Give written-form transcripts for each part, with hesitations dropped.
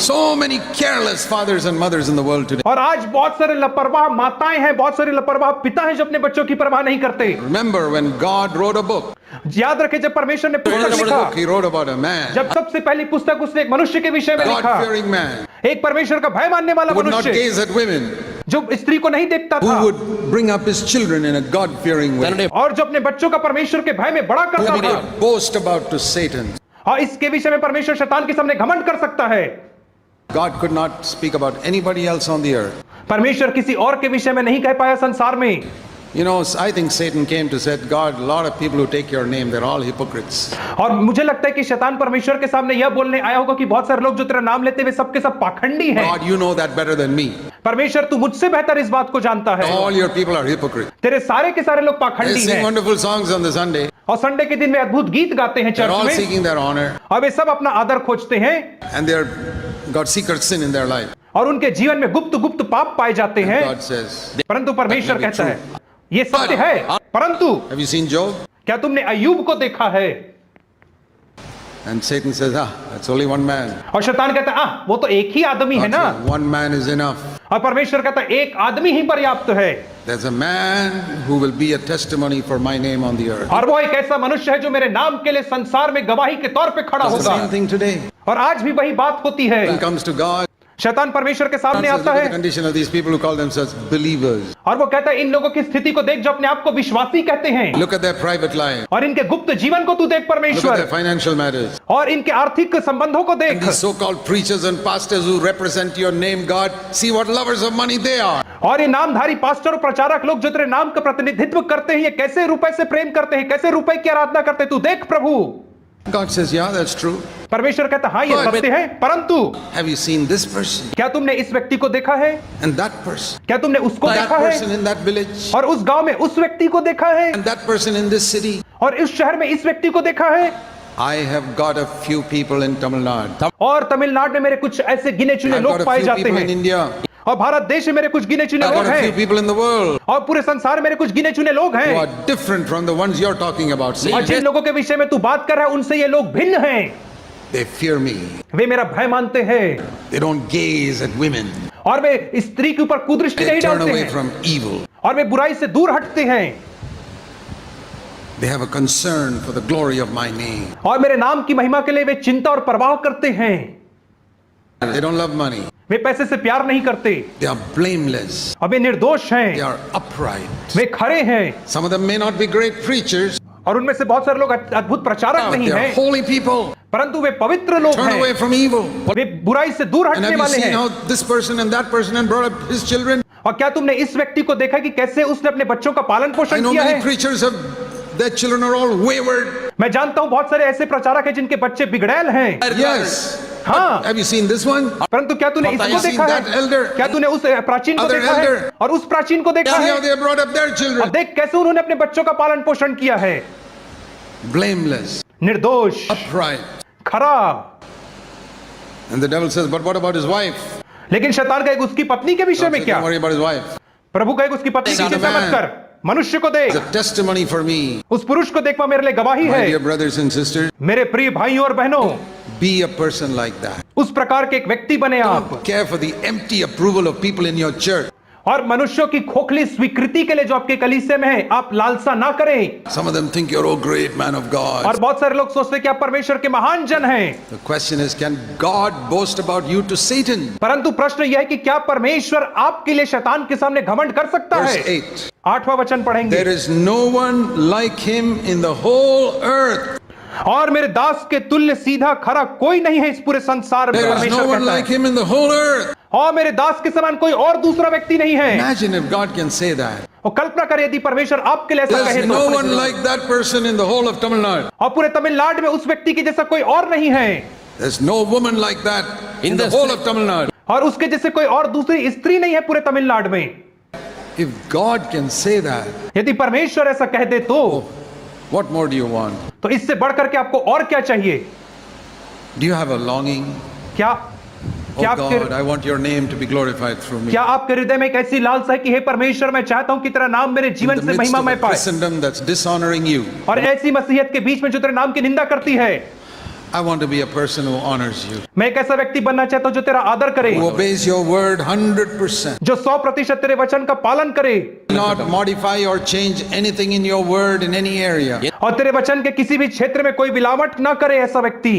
So many careless fathers and mothers in the world today. और आज बहुत सारे लापरवाह माताएं हैं, बहुत सारे लापरवाह पिता हैं जो अपने बच्चों की परवाह नहीं करते। Remember when God wrote a book. याद रखें जब परमेश्वर ने पुस्तक First लिखा, book he wrote about a man, जब सबसे पहली पुस्तक उसने एक मनुष्य के विषय में लिखा, God-fearing man, एक परमेश्वर का भय मानने वाला who would not मनुष्य gaze at women, जो स्त्री को नहीं देखता who था would bring up his children in a God-fearing way, और जो अपने बच्चों का परमेश्वर के भय में बड़ा who करता would था। not boast about to Satan. और इसके विषय में परमेश्वर शैतान के सामने घमंड कर सकता है। God could not speak about anybody else on the earth. परमेश्वर किसी और के विषय में नहीं कह पाया संसार में। You know, I think Satan came to say, God, a lot of people who take your name, they're all hypocrites. और मुझे लगता है कि शैतान परमेश्वर के सामने यह बोलने आया होगा कि बहुत सारे लोग जो तेरा नाम लेते वे सब के सब पाखंडी हैं। God, you know that better than me. परमेश्वर तू मुझसे बेहतर इस बात को जानता है। All your people are hypocrites. तेरे सारे के सारे लोग They पाखंडी sing हैं wonderful songs on the Sunday. और संडे के दिन वे अद्भुत गीत गाते हैं They're चर्च all में seeking their honor, और वे सब अपना आदर खोजते हैं and they're got secret sin in their life. और उनके जीवन में गुप्त गुप्त पाप पाए जाते हैं। God says, परंतु परमेश्वर That may be कहता है ये सत्य है। परंतु have you seen Job? क्या तुमने अय्यूब को देखा है? And Satan says, that's only one man. और शैतान कहता है वो तो एक ही आदमी है ना। Okay, one man is enough. और परमेश्वर कहता है एक आदमी ही पर्याप्त है। There's a man who will be a testimony for my name on the earth. और वो एक ऐसा मनुष्य है जो मेरे नाम के लिए संसार में गवाही के तौर पे खड़ा It's the होगा। same thing today. और आज भी वही बात होती है। When it comes to God, शैतान परमेश्वर के सामने look आता at the है condition of these people who call themselves believers. और वो कहता है इन लोगों की स्थिति को देख जो अपने आप को विश्वासी कहते हैं Look at their private life. और इनके गुप्त जीवन को तू देख Look at their परमेश्वर financial matters. और इनके आर्थिक संबंधों को देख। These so-called preachers and pastors who represent your name, God, see what lovers of money they are. और ये नामधारी पास्टर और प्रचारक लोग जो तेरे नाम का प्रतिनिधित्व करते हैं ये कैसे रुपए से प्रेम करते हैं, कैसे रुपए की आराधना करते हैं, तू देख प्रभु। God says, yeah, that's true. परमेश्वर कहता हाँ ये सत्य है, परंतु Have you seen this person क्या तुमने इस व्यक्ति को देखा है? and that person? क्या तुमने उसको That देखा person है? in that village और उस गांव में उस व्यक्ति को देखा है? and that person in this city? और इस शहर में इस व्यक्ति को देखा है? I have got a few people in Tamil Nadu. और तमिलनाडु में मेरे कुछ ऐसे गिने चुने I've लोग got a पाए few जाते people in हैं India. और भारत देश में मेरे कुछ गिने चुने I've लोग got a few हैं people in the world और पूरे संसार में मेरे कुछ गिने चुने लोग who हैं are different from the ones you're talking about. See, और जिन लोगों के विषय में तू बात कर रहा है उनसे ये लोग भिन्न हैं। they fear me. वे मेरा भय मानते हैं They don't gaze at women. और वे स्त्री के ऊपर कुदृष्टि They नहीं turn डालते away हैं from evil. और वे बुराई से दूर हटते हैं They have a concern for the glory of my name. और मेरे नाम की महिमा के लिए वे चिंता और परवाह करते हैं। They don't love money. वे पैसे से प्यार नहीं करते They are blameless. और वे निर्दोष They हैं, are upright. वे खरे हैं Some of them may not be great preachers, और उनमें से बहुत सारे लोग अद्भुत प्रचारक but नहीं they are हैं, holy people. परंतु वे पवित्र लोग Turn away हैं, from evil. वे बुराई से दूर And हटने have you वाले seen हैं। how this person and that person and brought up his children? और क्या तुमने इस व्यक्ति को देखा कि कैसे उसने अपने बच्चों का पालन I पोषण know किया many है? preachers have, their children are all wayward. मैं जानता हूं बहुत सारे ऐसे प्रचारक हैं जिनके बच्चे बिगड़ैल हैं। Yes. हाँ, Have you seen this one? परंतु क्या तूने Have you इसको seen देखा that है? elder? क्या तूने उस प्राचीन को Other देखा है elder? और उस प्राचीन को देखा See है? how they brought up their और children. देख कैसे उन्होंने अपने बच्चों का पालन पोषण किया है, Blameless, निर्दोष, upright. खरा। And the devil says, but what about his wife? लेकिन शैतान कहेगा उसकी पत्नी के विषय में क्या? Don't worry about his wife. प्रभु कहेगा उसकी पत्नी की Son of चिंता मत man. कर, मनुष्य को देख, It's a testimony for me. उस पुरुष को देखवा मेरे लिए गवाही My dear है। brothers and sisters, मेरे प्रिय भाइयों और बहनों, be a person like that. उस प्रकार के एक व्यक्ति बने आप Don't care for the empty approval of people in your church. और मनुष्यों की खोखली स्वीकृति के लिए जो आपके कलीसिया में है आप लालसा ना करें। Some of them think you're a great man of और God. बहुत सारे लोग सोचते हैं कि आप परमेश्वर के महान जन हैं, The question is, can God boast about you to Satan? परंतु प्रश्न यह है कि क्या परमेश्वर आपके लिए शैतान के सामने घमंड कर सकता Verse है? 8. 8वां वचन पढ़ेंगे। There is no one like him in the whole earth. और मेरे दास के तुल्य सीधा खरा कोई नहीं है इस पूरे संसार में, There is परमेश्वर no one कहता like है। him in the whole earth. और मेरे दास के समान कोई और दूसरा व्यक्ति नहीं है। Imagine if God can say that. और कल्पना करें यदि परमेश्वर आपके लिए ऐसा कहे There's no one तो। like that person in the whole of Tamil Nadu. और पूरे तमिलनाडु में उस व्यक्ति के जैसा कोई और नहीं है There's no woman like that in the whole of Tamil Nadu. और उसके जैसे कोई और दूसरी स्त्री नहीं है पूरे तमिलनाडु में। If God can say that, यदि परमेश्वर ऐसा कह दे तो what more do you want? तो इससे बढ़कर के आपको और क्या चाहिए? Do you have a longing? क्या Oh God, I want your name to be glorified through me. क्या आपके हृदय में एक ऐसी लालसा है कि हे परमेश्वर मैं चाहता हूं कि तेरा नाम मेरे In the जीवन से midst महिमा of में a पाए Christendom that's dishonoring you, और ऐसी मसीहत के बीच में जो तेरे नाम की निंदा करती है, I want to be a person who honors you, मैं एक ऐसा व्यक्ति बनना चाहता हूं जो तेरा आदर करे, who obeys your word 100%. जो 100% तेरे वचन का पालन करे Not modify or change anything in your word in any area. और तेरे वचन के किसी भी क्षेत्र में कोई मिलावट ना करे। ऐसा व्यक्ति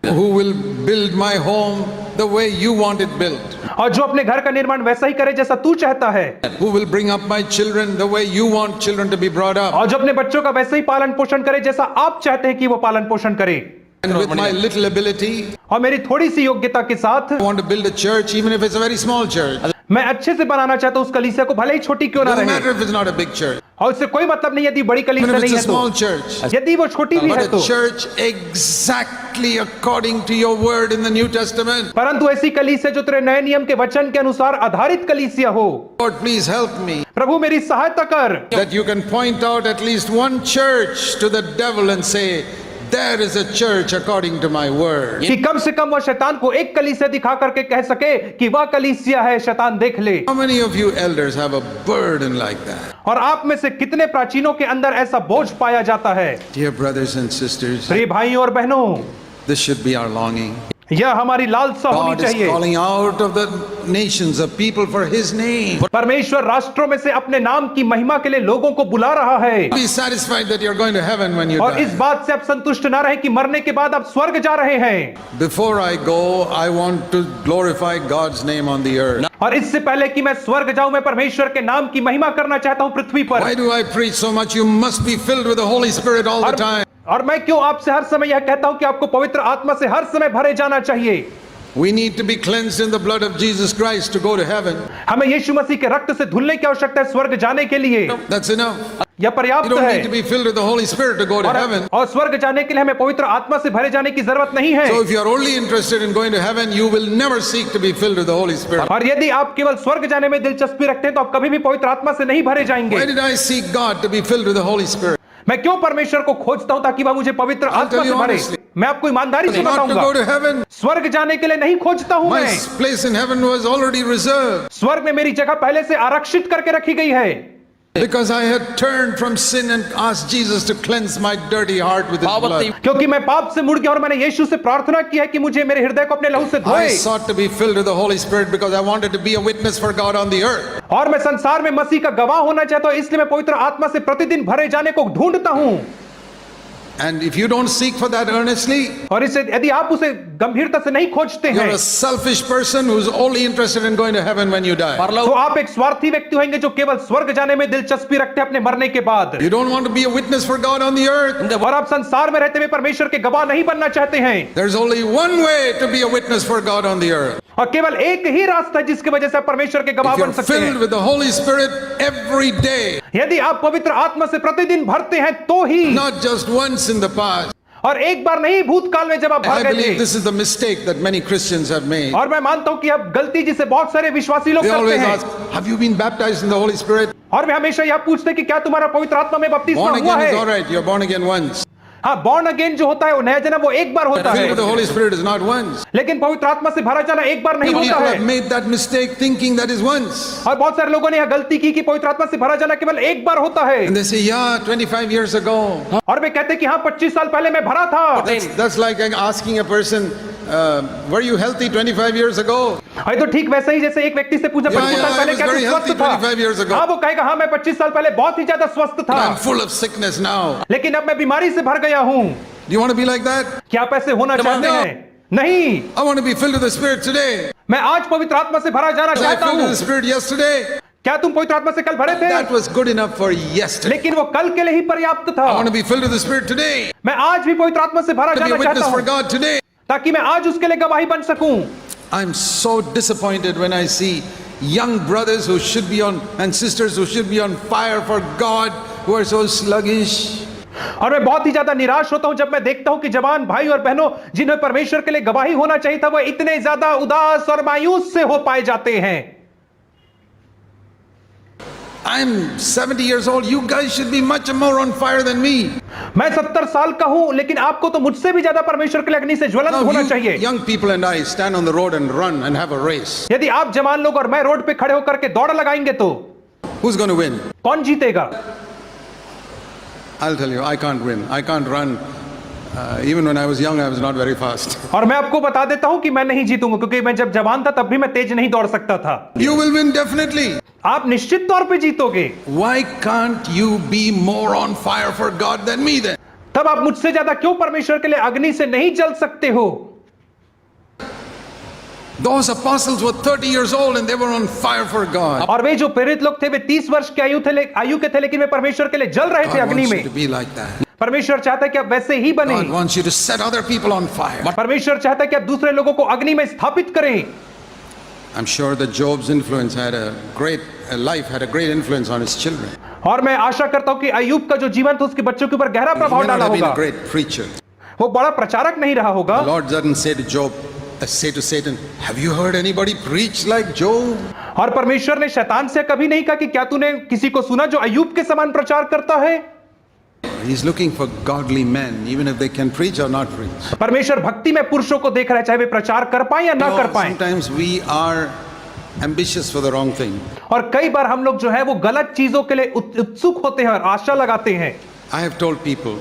Who will build my home the way you want it built. और जो अपने घर का निर्माण वैसा ही करे जैसा तू चाहता है, Who will bring up my children the way you want children to be brought up. और जो अपने बच्चों का वैसे ही पालन पोषण करे जैसा आप चाहते हैं कि वो पालन पोषण करे। And with my little ability, और मेरी थोड़ी सी योग्यता के साथ I want to build a church even if it's a very small church. मैं अच्छे से बनाना चाहता हूँ उस कलीसिया को, भले ही छोटी क्यों ना Doesn't रहे। matter if it's not a big church. और उससे कोई मतलब नहीं यदि बड़ी Even कलीसिया if नहीं it's a है small तो, church. यदि वो छोटी भी But है a तो, church exactly according to your word in the New Testament. परंतु ऐसी कलीसिया जो तेरे नए नियम के वचन के अनुसार आधारित कलीसिया हो। Lord, please help me प्रभु मेरी सहायता कर that you can point out at least one church to the devil and say, there is a church according to my word. कि कम से कम वो शैतान को एक कलीसिया दिखा करके कह सके कि वह कलीसिया है, शैतान देख ले। How many of you elders have a burden like that? और आप में से कितने प्राचीनों के अंदर ऐसा बोझ पाया जाता है? Dear brothers and sisters, प्रिय भाइयों और बहनों, this should be our longing. यह हमारी लालसा होनी God is चाहिए। calling out of the nations of people for his name. परमेश्वर राष्ट्रों में से अपने नाम की महिमा के लिए लोगों को बुला रहा है। Be satisfied that you're going to heaven when you और इस die. बात से आप संतुष्ट ना रहे कि मरने के बाद आप स्वर्ग जा रहे हैं। Before I go, I want to glorify God's name on the earth. और इससे पहले कि मैं स्वर्ग जाऊं, मैं परमेश्वर के नाम की महिमा करना चाहता हूं पृथ्वी पर। Why do I preach so much? You must be filled with the Holy Spirit all the time. और मैं क्यों आपसे हर समय यह कहता हूं कि आपको पवित्र आत्मा से हर समय भरे जाना चाहिए। We need to be cleansed in the blood of Jesus Christ to go to heaven. हमें यीशु मसीह के रक्त से धुलने की आवश्यकता है स्वर्ग जाने के लिए। That's enough. यह You पर्याप्त don't है। need to be filled with the Holy Spirit to go to heaven. और स्वर्ग जाने के लिए हमें पवित्र आत्मा से भरे जाने की जरूरत नहीं है। So if you are only interested in going to heaven, you will never seek to be filled with the Holy Spirit. और यदि आप केवल स्वर्ग जाने में दिलचस्पी रखते हैं तो आप कभी भी पवित्र आत्मा से नहीं भरे जाएंगे। Why did I seek God to be filled with the Holy Spirit? मैं क्यों परमेश्वर को खोजता हूं ताकि वह मुझे पवित्र आत्मा tell से you भरे। honestly. मैं आपको ईमानदारी से Not to बताऊंगा, go to heaven. स्वर्ग जाने के लिए नहीं खोजता हूं My मैं। place in heaven was already reserved स्वर्ग में मेरी जगह पहले से आरक्षित करके रखी गई है, because I had turned from sin and asked Jesus to cleanse my dirty heart with his blood. क्योंकि मैं पाप से मुड़ गया और मैंने यीशु से प्रार्थना की है कि मुझे मेरे हृदय को अपने लहू से I धोए। sought to be filled with the Holy Spirit because I wanted to be a witness for God on the earth. और मैं संसार में मसीह का गवाह होना चाहता हूं, इसलिए मैं पवित्र आत्मा से प्रतिदिन भरे जाने को ढूंढता हूं। And if you don't seek for that earnestly, और इसे यदि आप उसे गंभीरता से नहीं खोजते you're हैं a selfish person who's only interested in going to heaven when you die. तो आप एक स्वार्थी व्यक्ति होंगे जो केवल स्वर्ग जाने में दिलचस्पी रखते हैं अपने मरने के बाद। You don't want to be a witness for God on the earth. और आप संसार में रहते हुए परमेश्वर के गवाह नहीं बनना चाहते हैं। There's only one way to be a witness for God on the earth. और केवल एक ही रास्ता है जिसकी वजह से आप परमेश्वर के गवाह If बन you're सकते filled हैं। with the Holy Spirit every day, यदि आप पवित्र आत्मा से प्रतिदिन भरते हैं तो ही, not just once in the past. और एक बार नहीं भूतकाल में जब आप भर I गए believe थे। this is the mistake that many Christians have made. और मैं मानता हूं कि अब गलती जिसे बहुत सारे विश्वासी लोग They करते always हैं, ask, have you been baptized in the Holy Spirit? और वे हमेशा यह पूछते हैं कि क्या तुम्हारा पवित्र आत्मा में बपतिस्मा Born हुआ again is है। all right. You're born again once. हाँ, बॉर्न अगेन जो होता है वो नया जन्म वो एक बार होता Filled है, with the Holy Spirit is not once. लेकिन पवित्र आत्मा से भरा जाना एक बार नहीं People होता है। have made that mistake thinking that is once. और बहुत सारे लोगों ने यह गलती की कि पवित्र आत्मा से भरा जाना केवल एक बार होता है। And they say, yeah, 25 years ago. और वे कहते हैं कि हाँ 25 साल पहले मैं भरा था। That's like asking a person, were you healthy 25 years ago? है तो ठीक वैसे ही जैसे एक व्यक्ति से पूछा Yeah, 25 yeah, साल I पहले was क्या very तू healthy स्वस्थ था? 25 years ago. हाँ वो कहेगा हाँ मैं 25 साल पहले बहुत ही ज्यादा स्वस्थ था, I'm full of sickness now. लेकिन अब मैं बीमारी से भर गया हूँ। Do you want to be like that? क्या आप ऐसे होना चाहते No. हैं? नहीं, I want to be filled with the Spirit today. मैं आज पवित्र आत्मा से भरा जाना Was I चाहता filled with हूँ। the Spirit yesterday? क्या तुम पवित्र आत्मा से कल भरे थे? That was good enough for yesterday. लेकिन वो कल के लिए ही पर्याप्त था। I want to be filled with the Spirit today. मैं आज भी पवित्र आत्मा से भरा To be a जाना witness चाहता for हूँ God today. ताकि मैं आज उसके लिए गवाही बन सकूं। I'm so disappointed when I see young brothers who should be on and sisters who should be on fire for God who are so sluggish. और मैं बहुत ही ज्यादा निराश होता हूं जब मैं देखता हूं कि जवान भाई और बहनों जिन्हें परमेश्वर के लिए गवाही होना चाहिए था वो इतने ज्यादा उदास और मायूस से हो पाए जाते हैं। I'm 70 years old. You guys should be much more on fire than me. मैं 70 साल का हूं लेकिन आपको तो मुझसे भी ज्यादा परमेश्वर के लिए अग्नि से ज्वलंत Now होना you चाहिए। young people and I stand on the road and run and have a race. यदि आप जवान लोग और मैं रोड पे खड़े होकर के दौड़ लगाएंगे तो Who's going to win? कौन जीतेगा? I'll tell you, I can't win. I can't run Even when I was young, I was not very fast. और मैं आपको बता देता हूं कि मैं नहीं जीतूंगा, क्योंकि मैं जब जवान था तब भी मैं तेज नहीं दौड़ सकता था। You will win definitely. आप निश्चित तौर पे जीतोगे। Why can't you be more on fire for God than me then? तब आप मुझसे ज्यादा क्यों परमेश्वर के लिए अग्नि से नहीं जल सकते हो? Those apostles were 30 years old and they were on fire for God. और वे जो प्रेरित लोग थे वे 30 वर्ष के आयु के थे, लेकिन वे परमेश्वर के लिए जल रहे थे God अग्नि wants you में। to be like that. परमेश्वर चाहता है कि आप वैसे ही बने। God wants you to set other people on fire. परमेश्वर चाहता है कि आप दूसरे लोगों को अग्नि में स्थापित करें। I'm sure that Job's influence had a great influence on his children. और मैं आशा करता हूं कि अय्यूब का जो जीवन था उसके बच्चों के ऊपर गहरा He प्रभाव may not डाला have been होगा। a great preacher. वो बड़ा प्रचारक नहीं रहा होगा। The Lord doesn't say to Satan, have you heard anybody preach like Job? और परमेश्वर ने शैतान से कभी नहीं कहा कि क्या तूने किसी को सुना जो अय्यूब के समान प्रचार करता है? He's looking for godly men, even if they can preach or not preach. परमेश्वर भक्ति में पुरुषों को देख रहा है, चाहे वे प्रचार कर पाए या ना कर पाए। Sometimes we are ambitious for the wrong thing. और कई बार हम लोग जो है वो गलत चीजों के लिए उत्सुक होते हैं और आशा लगाते हैं। I have told people,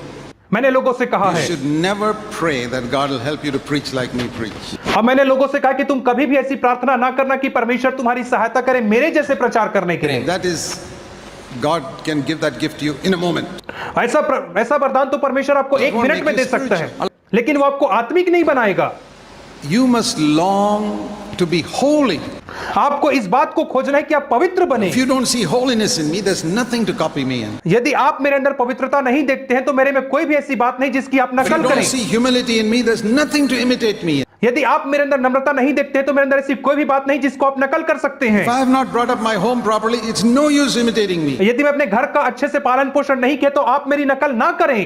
मैंने लोगों से कहा you है, should never pray that God will help you to preach like me preach. और मैंने लोगों से कहा कि तुम कभी भी ऐसी प्रार्थना ना करना कि परमेश्वर तुम्हारी सहायता करे मेरे जैसे प्रचार करने के लिए। That is, God can give that gift to you in a moment. ऐसा वरदान तो परमेश्वर आपको एक मिनट में दे सकता है, लेकिन वो आपको आत्मिक नहीं बनाएगा। You must long to be holy. आपको इस बात को खोजना है कि आप पवित्र बने। If you don't see holiness in me, there's nothing to copy me in. यदि आप मेरे अंदर पवित्रता नहीं देखते हैं तो मेरे में कोई भी ऐसी बात नहीं जिसकी आप If you नकल don't करें। see humility in me, there's nothing to imitate me in. यदि आप मेरे अंदर नम्रता नहीं देखते हैं तो मेरे अंदर ऐसी कोई भी बात नहीं जिसको आप नकल कर सकते हैं। If I have not brought up my home properly, it's no use imitating me. यदि मैं अपने घर का अच्छे से पालन पोषण नहीं किया तो आप मेरी नकल ना करें।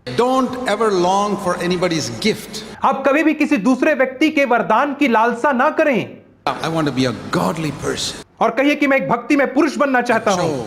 Don't ever long for anybody's gift. आप कभी भी किसी दूसरे व्यक्ति के वरदान की लालसा ना करें। I want to be a godly person. और कहिए कि मैं एक भक्ति में पुरुष बनना चाहता हूं,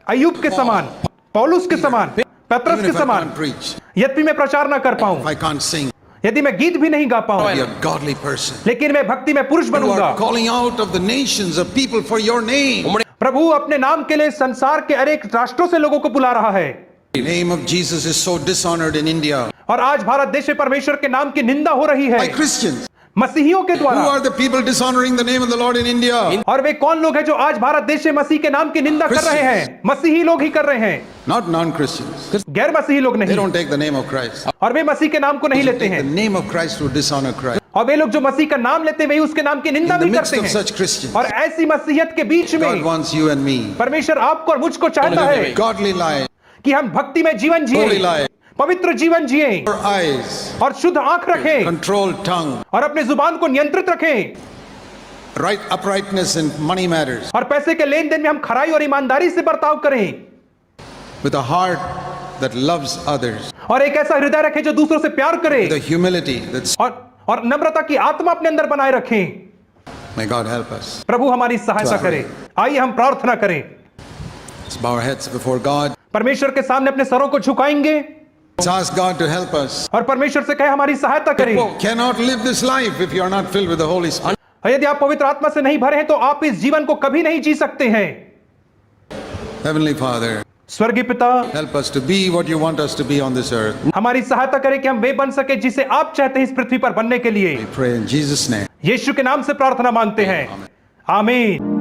अय्यूब के समान, पौलुस के समान, पतरस Even के if I समान। can't preach, यदि मैं प्रचार ना कर if पाऊं, I can't sing, यदि मैं गीत भी नहीं गा I'll पाऊं, be a godly person. लेकिन मैं भक्ति में पुरुष You बनूंगा। are calling out of the nations of people for your name. प्रभु अपने नाम के लिए संसार के अनेक राष्ट्रों से लोगों को बुला रहा है। The name of Jesus is so dishonored in India और आज भारत देश में परमेश्वर के नाम की निंदा हो रही by है Christians. मसीहियों के Who द्वारा। are the people dishonoring the name of the Lord in India? और वे कौन लोग हैं जो आज भारत देश में मसीह के नाम की निंदा कर रहे हैं? मसीही लोग ही कर रहे हैं, Not non-Christians. गैर मसीही लोग They नहीं। don't take the name of Christ. और वे मसीह के नाम को नहीं They लेते take the हैं, name of Christ to dishonor Christ. और वे लोग जो मसीह का नाम लेते हैं वही उसके नाम की निंदा In the भी midst करते of हैं। such Christians, और ऐसी मसीहत के बीच God में wants you and me. परमेश्वर आपको और मुझको चाहता है Godly life, कि हम भक्ति में जीवन holy जिए, life, पवित्र जीवन जिए your eyes, और शुद्ध आंख रखें controlled tongue, और अपनी जुबान को नियंत्रित रखें। right uprightness in money matters, और पैसे के लेन देन में हम खराई और ईमानदारी से बर्ताव करें with a heart that loves others, और एक ऐसा हृदय रखें जो दूसरों से प्यार करे the humility that's. और नम्रता की आत्मा अपने अंदर बनाए रखें। May God help us. प्रभु हमारी सहायता करे। आइए हम प्रार्थना करें। Let's bow our heads before God. परमेश्वर के सामने अपने सरों को झुकाएंगे Let's ask God to help us. और परमेश्वर से कहे हमारी सहायता करें। Cannot live this life if you are not filled with the Holy Spirit. और यदि आप पवित्र आत्मा से नहीं भरे हैं तो आप इस जीवन को कभी नहीं जी सकते हैं। Heavenly Father, स्वर्गीय पिता, help us to be what you want us to be on this earth. हमारी सहायता करें कि हम वे बन सके जिसे आप चाहते हैं इस पृथ्वी पर बनने के लिए। We pray in Jesus' name. यीशु के नाम से प्रार्थना मांगते हैं, आमीन।